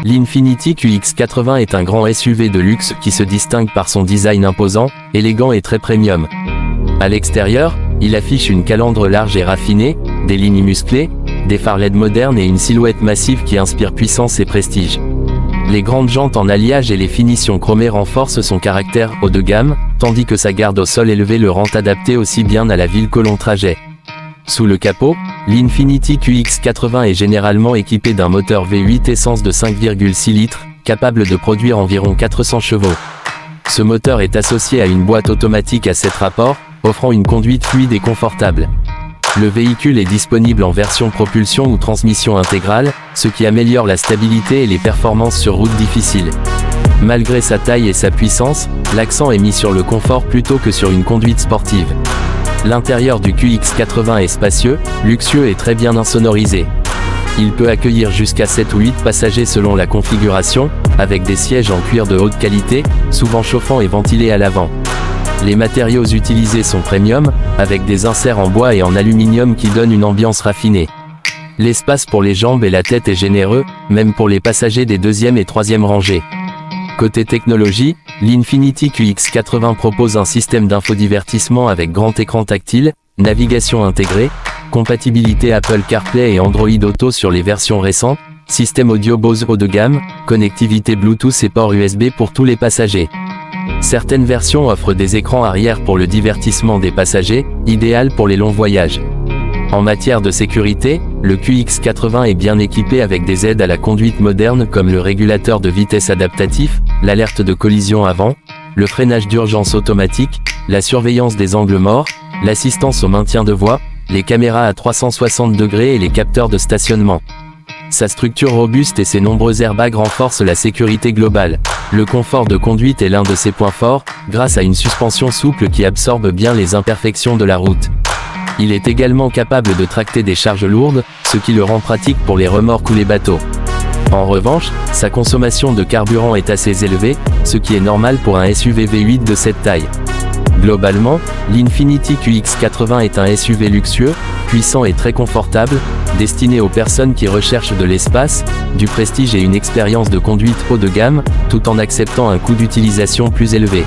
L'Infiniti QX80 est un grand SUV de luxe qui se distingue par son design imposant, élégant et très premium. À l'extérieur, il affiche une calandre large et raffinée, des lignes musclées, des phares LED modernes et une silhouette massive qui inspire puissance et prestige. Les grandes jantes en alliage et les finitions chromées renforcent son caractère haut de gamme, tandis que sa garde au sol élevée le rend adapté aussi bien à la ville qu'au long trajet. Sous le capot, l'Infiniti QX80 est généralement équipé d'un moteur V8 essence de 5,6 litres, capable de produire environ 400 chevaux. Ce moteur est associé à une boîte automatique à 7 rapports, offrant une conduite fluide et confortable. Le véhicule est disponible en version propulsion ou transmission intégrale, ce qui améliore la stabilité et les performances sur routes difficiles. Malgré sa taille et sa puissance, l'accent est mis sur le confort plutôt que sur une conduite sportive. L'intérieur du QX80 est spacieux, luxueux et très bien insonorisé. Il peut accueillir jusqu'à 7 ou 8 passagers selon la configuration, avec des sièges en cuir de haute qualité, souvent chauffants et ventilés à l'avant. Les matériaux utilisés sont premium, avec des inserts en bois et en aluminium qui donnent une ambiance raffinée. L'espace pour les jambes et la tête est généreux, même pour les passagers des deuxième et troisième rangées. Côté technologie, l'Infiniti QX80 propose un système d'infodivertissement avec grand écran tactile, navigation intégrée, compatibilité Apple CarPlay et Android Auto sur les versions récentes, système audio Bose haut de gamme, connectivité Bluetooth et port USB pour tous les passagers. Certaines versions offrent des écrans arrière pour le divertissement des passagers, idéal pour les longs voyages. En matière de sécurité, le QX80 est bien équipé avec des aides à la conduite moderne comme le régulateur de vitesse adaptatif, l'alerte de collision avant, le freinage d'urgence automatique, la surveillance des angles morts, l'assistance au maintien de voie, les caméras à 360 degrés et les capteurs de stationnement. Sa structure robuste et ses nombreux airbags renforcent la sécurité globale. Le confort de conduite est l'un de ses points forts, grâce à une suspension souple qui absorbe bien les imperfections de la route. Il est également capable de tracter des charges lourdes, ce qui le rend pratique pour les remorques ou les bateaux. En revanche, sa consommation de carburant est assez élevée, ce qui est normal pour un SUV V8 de cette taille. Globalement, l'Infiniti QX80 est un SUV luxueux, puissant et très confortable, destiné aux personnes qui recherchent de l'espace, du prestige et une expérience de conduite haut de gamme, tout en acceptant un coût d'utilisation plus élevé.